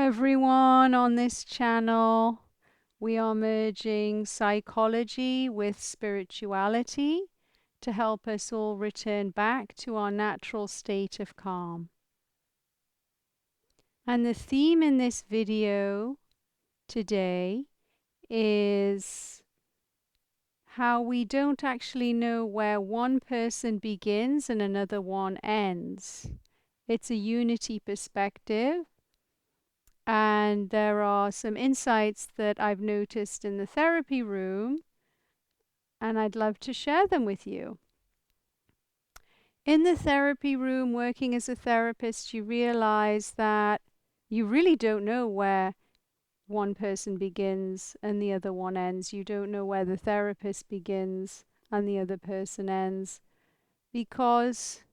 everyone on this channel. We are merging psychology with spirituality to help us all return back to our natural state of calm. And the theme in this video today is how we don't actually know where one person begins and another one ends. It's a unity perspective. And there are some insights that I've noticed in the therapy room, and I'd love to share them with you. In the therapy room, working as a therapist, you realize that you really don't know where one person begins and the other one ends. You don't know where the therapist begins and the other person ends, because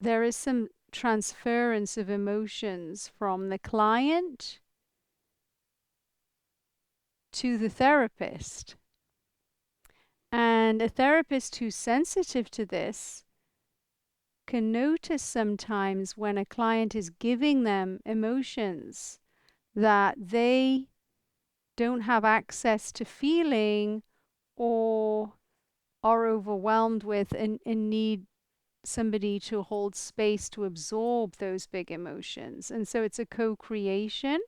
there is some transference of emotions from the client to the therapist. And a therapist who's sensitive to this can notice sometimes when a client is giving them emotions that they don't have access to feeling or are overwhelmed with and need somebody to hold space to absorb those big emotions. And so it's a co-creation.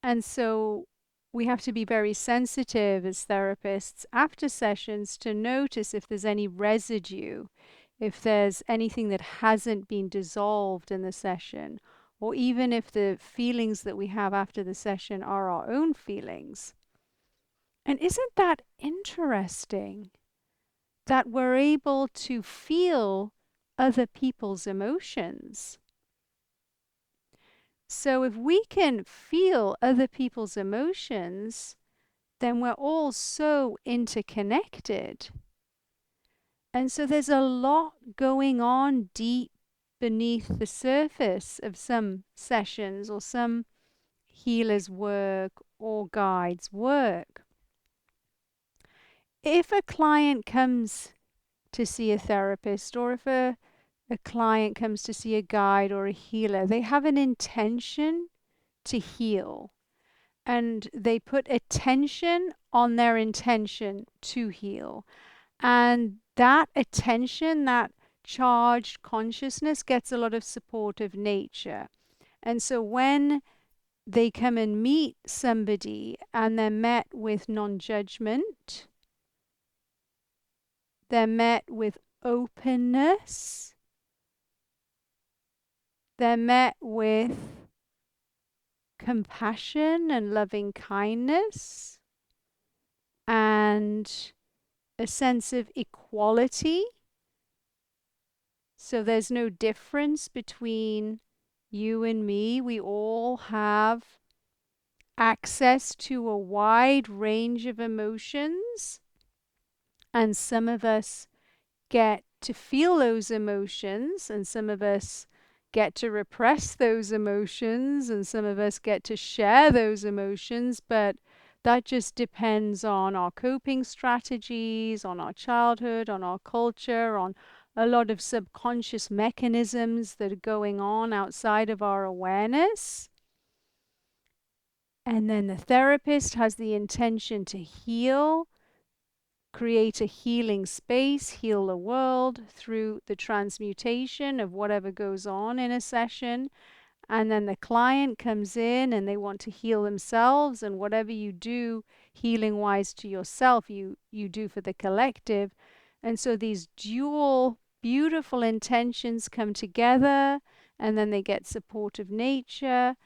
And so we have to be very sensitive as therapists after sessions to notice if there's any residue, if there's anything that hasn't been dissolved in the session, or even if the feelings that we have after the session are our own feelings. And isn't that interesting that we're able to feel other people's emotions? So if we can feel other people's emotions, then we're all so interconnected. And so there's a lot going on deep beneath the surface of some sessions or some healers' work or guides' work. If a client comes to see a therapist, or if a client comes to see a guide or a healer, they have an intention to heal. And they put attention on their intention to heal. And that attention, that charged consciousness, gets a lot of support of nature. And so when they come and meet somebody and they're met with non-judgment, they're met with openness, they're met with compassion and loving kindness, and a sense of equality. So there's no difference between you and me. We all have access to a wide range of emotions, and some of us get to feel those emotions, and some of us get to repress those emotions, and some of us get to share those emotions, but that just depends on our coping strategies, on our childhood, on our culture, on a lot of subconscious mechanisms that are going on outside of our awareness. And then the therapist has the intention to heal, create a healing space, heal the world through the transmutation of whatever goes on in a session. And then the client comes in and they want to heal themselves, and whatever you do healing wise to yourself, you do for the collective. And so these dual beautiful intentions come together, and then they get support of nature,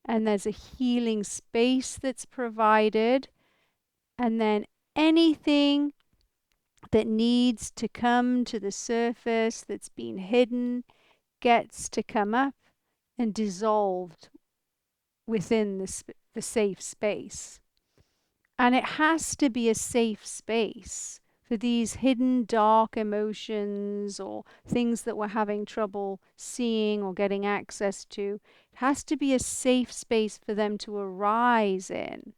and there's a healing space that's provided. And then anything that needs to come to the surface that's been hidden gets to come up and dissolved within the safe space. And it has to be a safe space for these hidden dark emotions or things that we're having trouble seeing or getting access to. It has to be a safe space for them to arise in.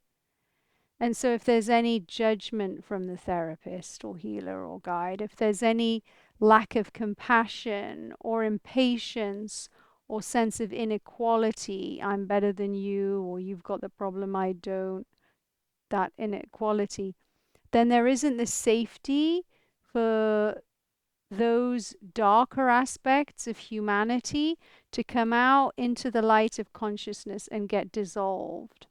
And so if there's any judgment from the therapist or healer or guide, if there's any lack of compassion or impatience or sense of inequality, I'm better than you, or you've got the problem I don't, that inequality, then there isn't the safety for those darker aspects of humanity to come out into the light of consciousness and get dissolved.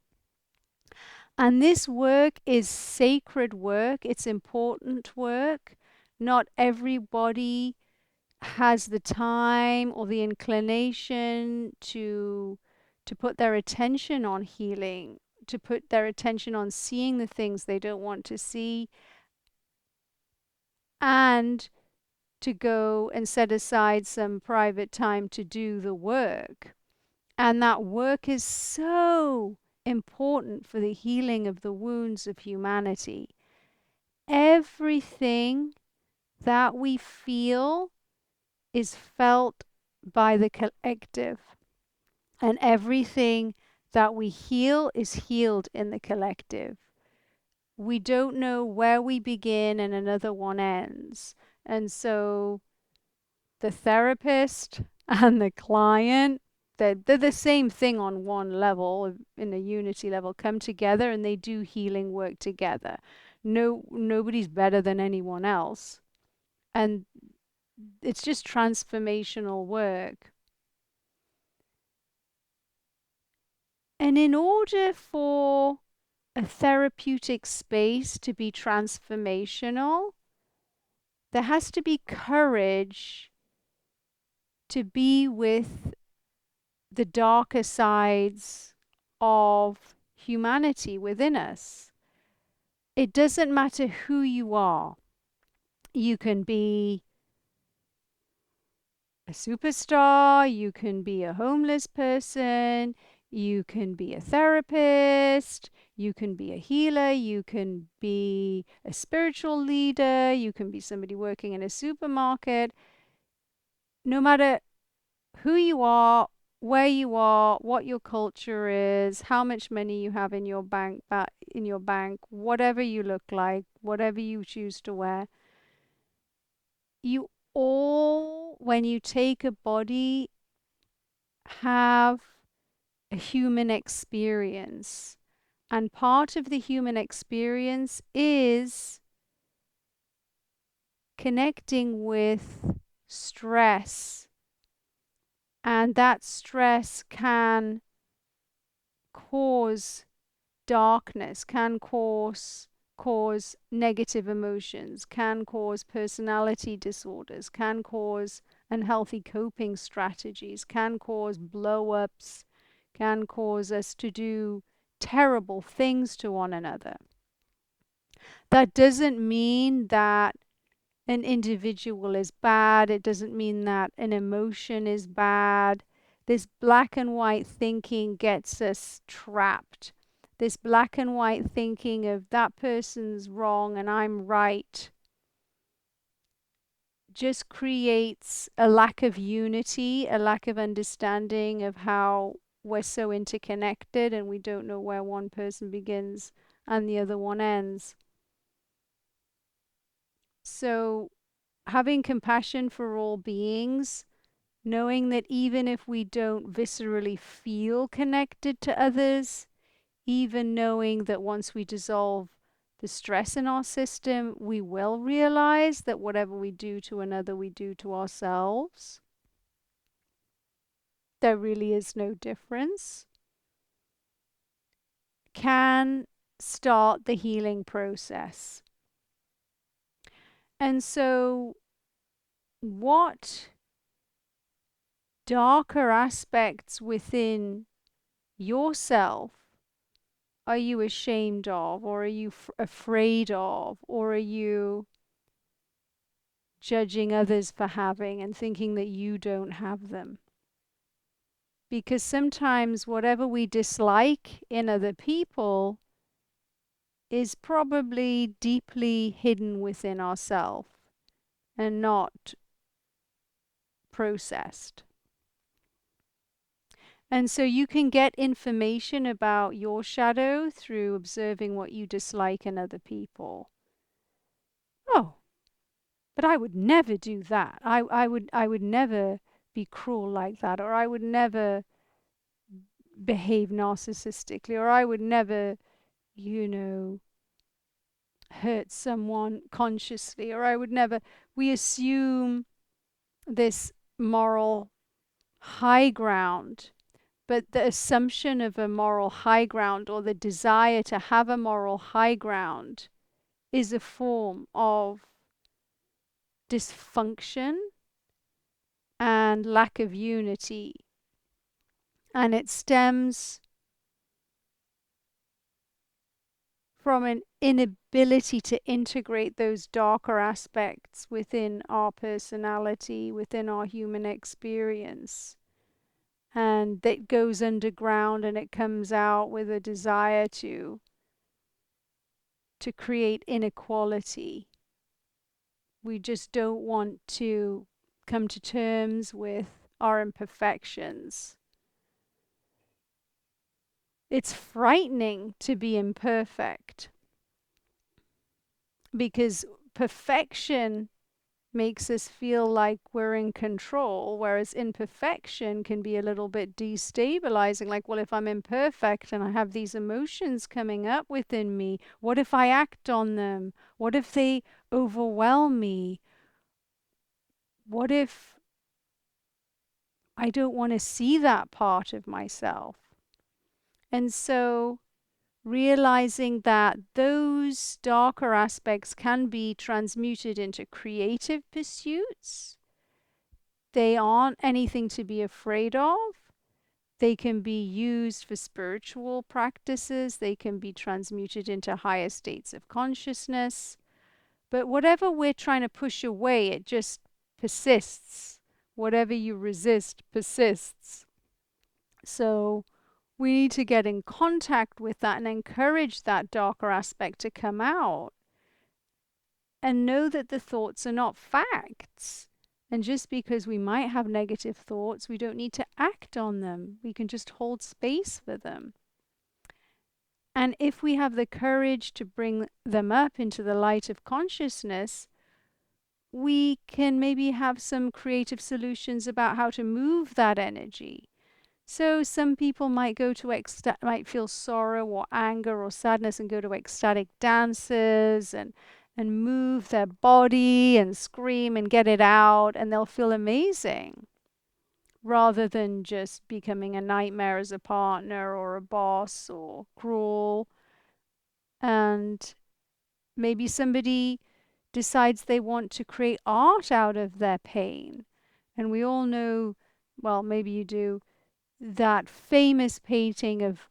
And this work is sacred work, it's important work. Not everybody has the time or the inclination to put their attention on healing, to put their attention on seeing the things they don't want to see, and to go and set aside some private time to do the work. And that work is so important for the healing of the wounds of humanity. Everything that we feel is felt by the collective, and everything that we heal is healed in the collective. We don't know where we begin and another one ends. And so the therapist and the client, they're the same thing on one level, in a unity level, come together and they do healing work together. Nobody's better than anyone else. And it's just transformational work. And in order for a therapeutic space to be transformational, there has to be courage to be with the darker sides of humanity within us. It doesn't matter who you are. You can be a superstar, you can be a homeless person, you can be a therapist, you can be a healer, you can be a spiritual leader, you can be somebody working in a supermarket. No matter who you are, where you are, what your culture is, how much money you have in your bank, whatever you look like, whatever you choose to wear, you all, when you take a body, have a human experience. And part of the human experience is connecting with stress. And that stress can cause darkness, can cause negative emotions, can cause personality disorders, can cause unhealthy coping strategies, can cause blow-ups, can cause us to do terrible things to one another. That doesn't mean that an individual is bad. It doesn't mean that an emotion is bad. This black and white thinking gets us trapped. This black and white thinking of that person's wrong and I'm right just creates a lack of unity, a lack of understanding of how we're so interconnected and we don't know where one person begins and the other one ends. So having compassion for all beings, knowing that even if we don't viscerally feel connected to others, even knowing that once we dissolve the stress in our system, we will realize that whatever we do to another, we do to ourselves. There really is no difference. Can start the healing process. And so, what darker aspects within yourself are you ashamed of, or are you afraid of, or are you judging others for having and thinking that you don't have them? Because sometimes whatever we dislike in other people is probably deeply hidden within ourselves and not processed. And so you can get information about your shadow through observing what you dislike in other people. Oh, but I would never do that. I would never be cruel like that, or I would never behave narcissistically, or I would never, you know, hurt someone consciously, or I would never. We assume this moral high ground, but the assumption of a moral high ground, or the desire to have a moral high ground, is a form of dysfunction and lack of unity. And it stems from an inability to integrate those darker aspects within our personality, within our human experience. And that goes underground and it comes out with a desire to create inequality. We just don't want to come to terms with our imperfections. It's frightening to be imperfect, because perfection makes us feel like we're in control, whereas imperfection can be a little bit destabilizing. Like, well, if I'm imperfect and I have these emotions coming up within me, what if I act on them? What if they overwhelm me? What if I don't want to see that part of myself? And so realizing that those darker aspects can be transmuted into creative pursuits. They aren't anything to be afraid of. They can be used for spiritual practices. They can be transmuted into higher states of consciousness. But whatever we're trying to push away, it just persists. Whatever you resist persists. So we need to get in contact with that and encourage that darker aspect to come out, and know that the thoughts are not facts. And just because we might have negative thoughts, we don't need to act on them. We can just hold space for them. And if we have the courage to bring them up into the light of consciousness, we can maybe have some creative solutions about how to move that energy. So some people might go to might feel sorrow or anger or sadness and go to ecstatic dances and move their body and scream and get it out, and they'll feel amazing, rather than just becoming a nightmare as a partner or a boss or cruel. And maybe somebody decides they want to create art out of their pain. And we all know, well, maybe you do, that famous painting of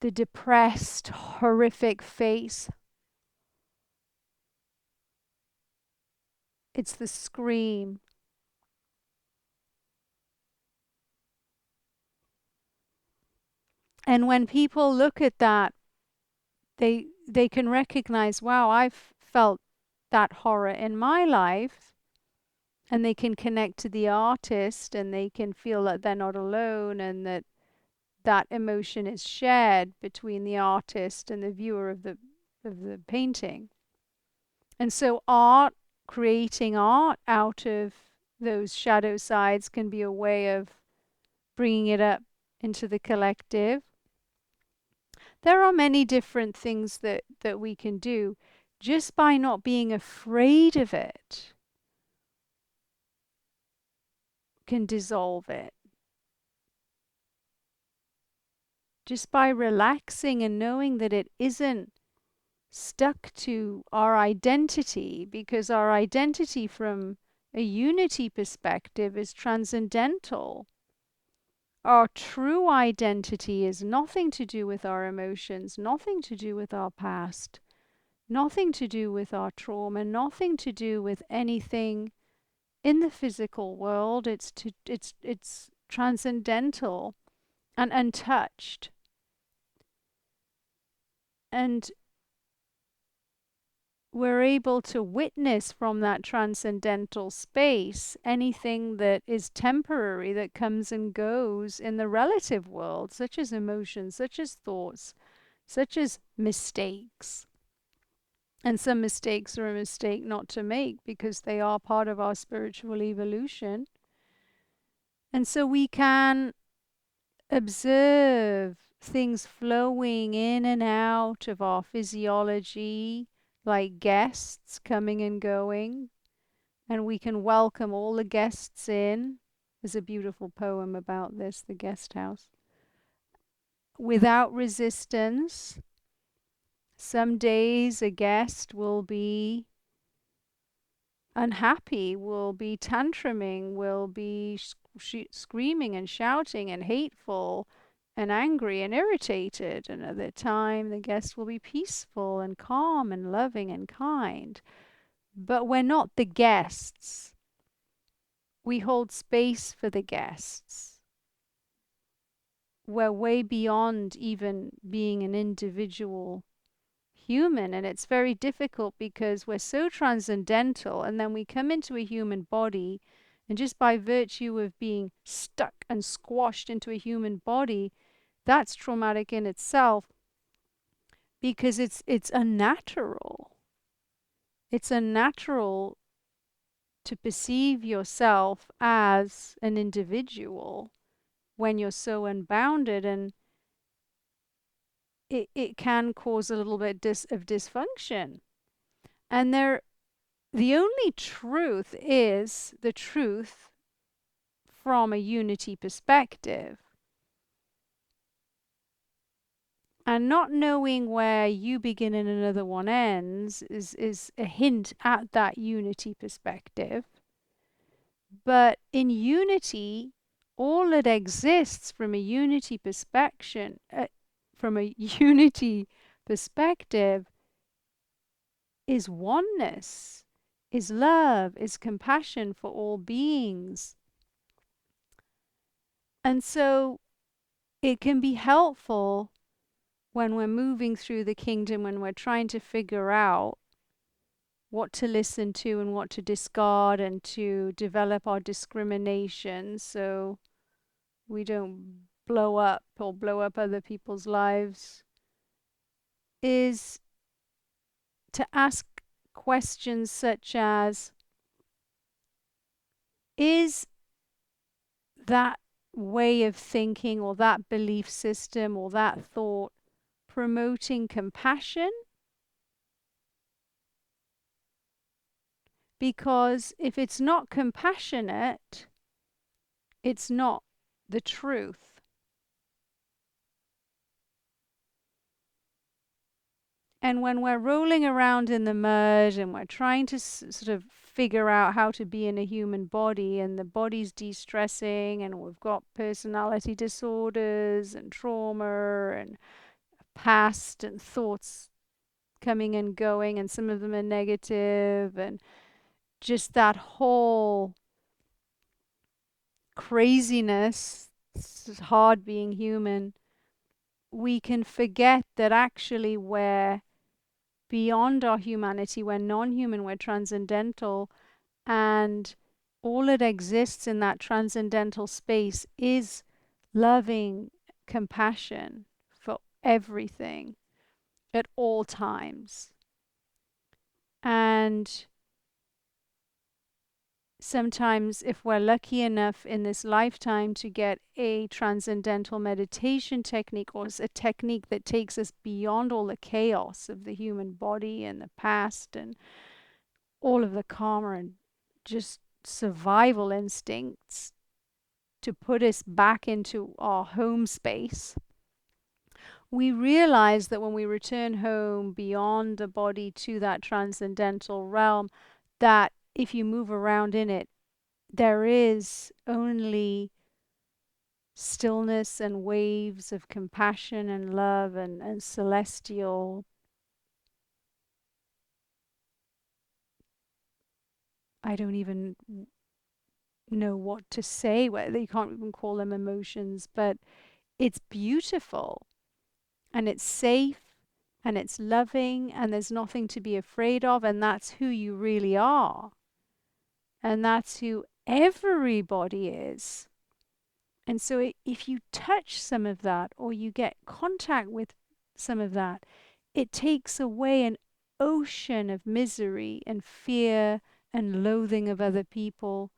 the depressed, horrific face. It's the scream. And when people look at that, they can recognize, wow, I've felt that horror in my life. And they can connect to the artist, and they can feel that they're not alone, and that that emotion is shared between the artist and the viewer of the painting. And so art, creating art out of those shadow sides, can be a way of bringing it up into the collective. There are many different things that we can do just by not being afraid of it. Can dissolve it. Just by relaxing and knowing that it isn't stuck to our identity, because our identity from a unity perspective is transcendental. Our true identity is nothing to do with our emotions, nothing to do with our past, nothing to do with our trauma, nothing to do with anything in the physical world. It's transcendental and untouched. And we're able to witness from that transcendental space anything that is temporary, that comes and goes in the relative world, such as emotions, such as thoughts, such as mistakes. And some mistakes are a mistake not to make because they are part of our spiritual evolution. And so we can observe things flowing in and out of our physiology, like guests coming and going, and we can welcome all the guests in. There's a beautiful poem about this, The Guest House. Without resistance. Some days a guest will be unhappy, will be tantruming, will be screaming and shouting and hateful and angry and irritated. Another time, the guest will be peaceful and calm and loving and kind. But we're not the guests. We hold space for the guests. We're way beyond even being an individual human, and it's very difficult because we're so transcendental, and then we come into a human body, and just by virtue of being stuck and squashed into a human body, that's traumatic in itself, because it's unnatural. It's unnatural to perceive yourself as an individual when you're so unbounded, and it can cause a little bit of dysfunction. And the only truth is the truth from a unity perspective. And not knowing where you begin and another one ends is a hint at that unity perspective. But in unity, all that exists from a unity perspective, is oneness, is love, is compassion for all beings. And so it can be helpful when we're moving through the kingdom, when we're trying to figure out what to listen to and what to discard, and to develop our discrimination so we don't blow up or blow up other people's lives, is to ask questions such as, is that way of thinking or that belief system or that thought promoting compassion? Because if it's not compassionate, it's not the truth. And when we're rolling around in the mud and we're trying to sort of figure out how to be in a human body, and the body's de-stressing, and we've got personality disorders and trauma and past and thoughts coming and going, and some of them are negative, and just that whole craziness, it's hard being human, we can forget that actually we're beyond our humanity, we're non-human, we're transcendental, and all that exists in that transcendental space is loving compassion for everything at all times. And sometimes, if we're lucky enough in this lifetime to get a transcendental meditation technique, or a technique that takes us beyond all the chaos of the human body and the past and all of the karma and just survival instincts, to put us back into our home space, we realize that when we return home beyond the body to that transcendental realm, that if you move around in it, there is only stillness and waves of compassion and love and celestial, I don't even know what to say, whether you can't even call them emotions, but it's beautiful and it's safe and it's loving, and there's nothing to be afraid of, and that's who you really are. And that's who everybody is. And so if you touch some of that, or you get contact with some of that, it takes away and ocean of misery and fear and loathing of other people.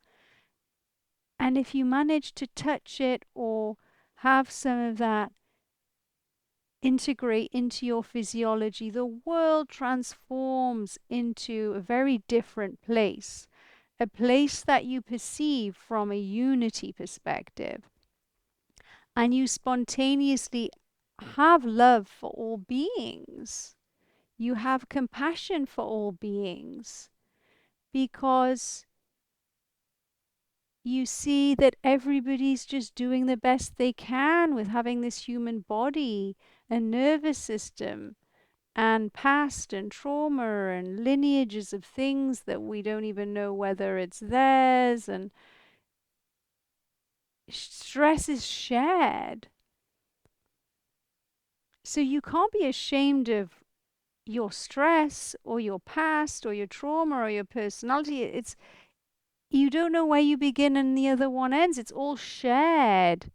And if you manage to touch it or have some of that integrate into your physiology, the world transforms into a very different place, a place that you perceive from a unity perspective. And you spontaneously have love for all beings. You have compassion for all beings because you see that everybody's just doing the best they can with having this human body and nervous system and past and trauma and lineages of things that we don't even know whether it's theirs, and stress is shared. So you can't be ashamed of your stress or your past or your trauma or your personality. It's, you don't know where you begin and the other one ends. It's all shared.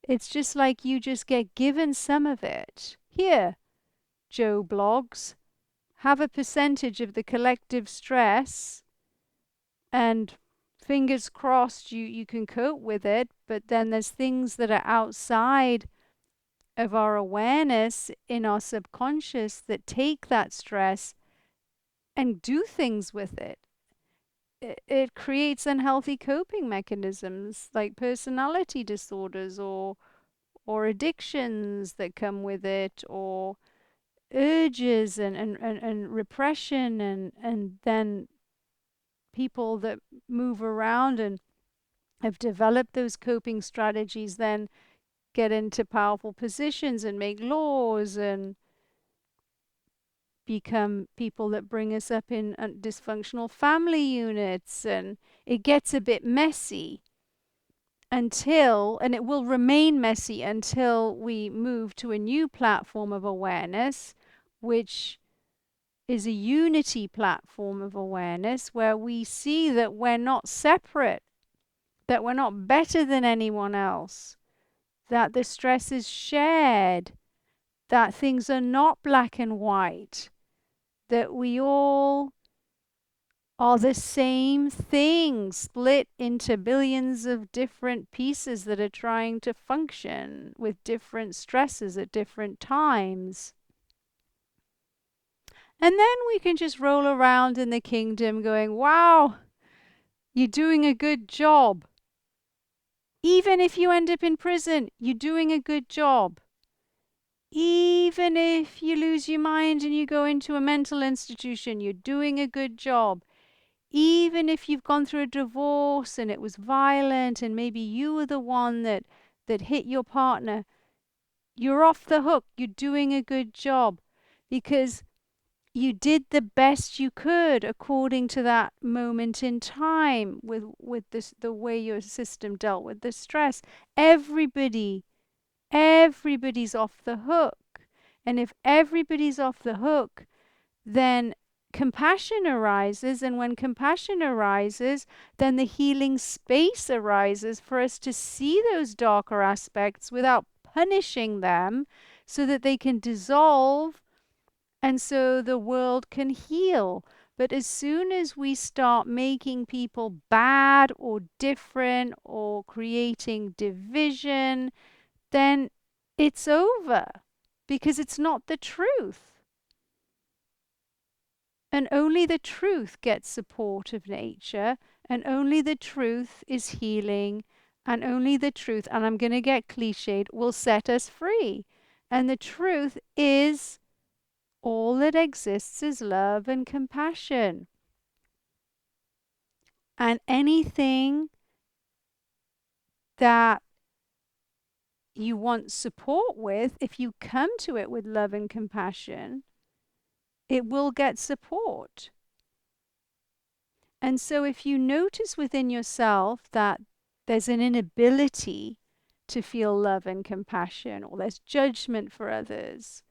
It's just like you just get given some of it. Here, Joe Blogs, have a percentage of the collective stress, and fingers crossed you can cope with it. But then there's things that are outside of our awareness in our subconscious that take that stress and do things with it. It creates unhealthy coping mechanisms like personality disorders or addictions that come with it, or urges and repression, and then people that move around and have developed those coping strategies then get into powerful positions and make laws and become people that bring us up in dysfunctional family units, and it gets a bit messy until, and it will remain messy until we move to a new platform of awareness, which is a unity platform of awareness where we see that we're not separate, that we're not better than anyone else, that the stress is shared, that things are not black and white, that we all are the same thing, split into billions of different pieces that are trying to function with different stresses at different times. And then we can just roll around in the kingdom going, wow, you're doing a good job. Even if you end up in prison, you're doing a good job. Even if you lose your mind and you go into a mental institution, you're doing a good job. Even if you've gone through a divorce and it was violent and maybe you were the one that hit your partner, you're off the hook. You're doing a good job because you did the best you could according to that moment in time with this, the way your system dealt with the stress. Everybody's off the hook. And if everybody's off the hook, then compassion arises. And when compassion arises, then the healing space arises for us to see those darker aspects without punishing them so that they can dissolve and so the world can heal. But as soon as we start making people bad or different or creating division, then it's over because it's not the truth. And only the truth gets support of nature, and only the truth is healing, and only the truth, and I'm going to get cliched, will set us free. And the truth is all that exists is love and compassion. And anything that you want support with, if you come to it with love and compassion, it will get support. And so if you notice within yourself that there's an inability to feel love and compassion, or there's judgment for others,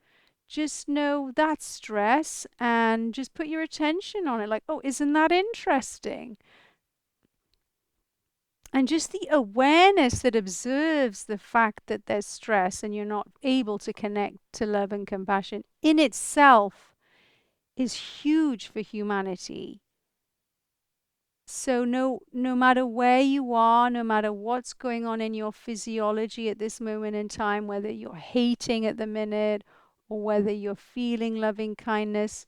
just know that's stress and just put your attention on it. Like, oh, isn't that interesting? And just the awareness that observes the fact that there's stress and you're not able to connect to love and compassion in itself is huge for humanity. So no matter where you are, no matter what's going on in your physiology at this moment in time, whether you're hating at the minute or whether you're feeling loving kindness,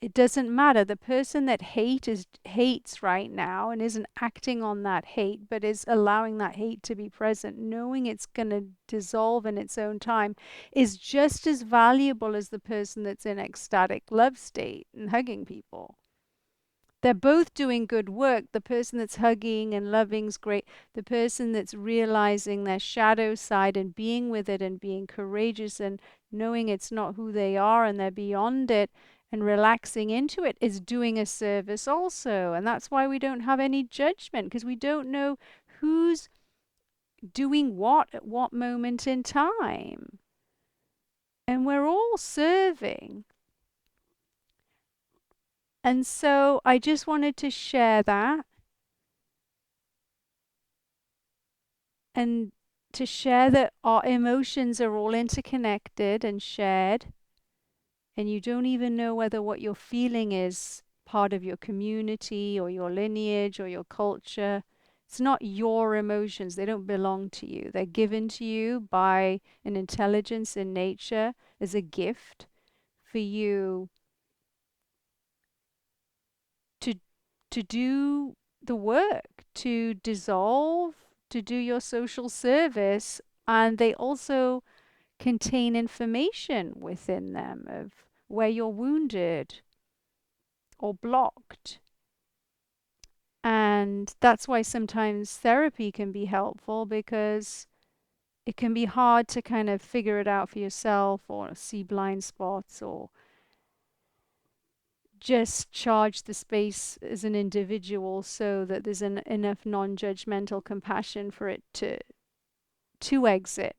it doesn't matter. The person that hates right now and isn't acting on that hate, but is allowing that hate to be present, knowing it's going to dissolve in its own time, is just as valuable as the person that's in ecstatic love state and hugging people. They're both doing good work. The person that's hugging and loving's great. The person that's realizing their shadow side and being with it and being courageous and knowing it's not who they are and they're beyond it and relaxing into it is doing a service also. And that's why we don't have any judgment, because we don't know who's doing what at what moment in time. And we're all serving. And so I just wanted to share that. And to share that our emotions are all interconnected and shared, and you don't even know whether what you're feeling is part of your community or your lineage or your culture. It's not your emotions, they don't belong to you. They're given to you by an intelligence in nature as a gift for you to to do the work, to dissolve, to do your social service, and they also contain information within them of where you're wounded or blocked. And that's why sometimes therapy can be helpful, because it can be hard to kind of figure it out for yourself or see blind spots or just charge the space as an individual so that there's enough non-judgmental compassion for it to exit.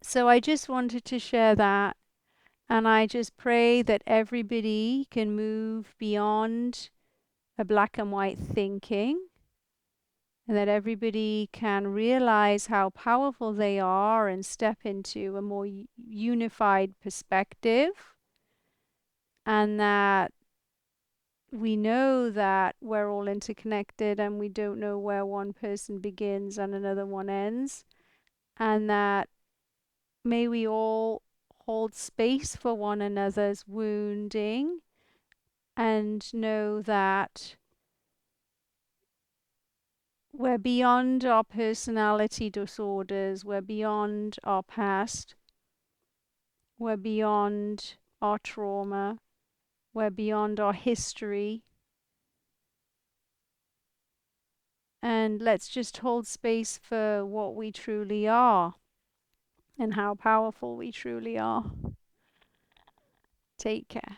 So I just wanted to share that. And I just pray that everybody can move beyond a black and white thinking, and that everybody can realize how powerful they are and step into a more unified perspective, and that we know that we're all interconnected and we don't know where one person begins and another one ends, and that may we all hold space for one another's wounding and know that we're beyond our personality disorders, we're beyond our past, we're beyond our trauma, we're beyond our history. And let's just hold space for what we truly are and how powerful we truly are. Take care.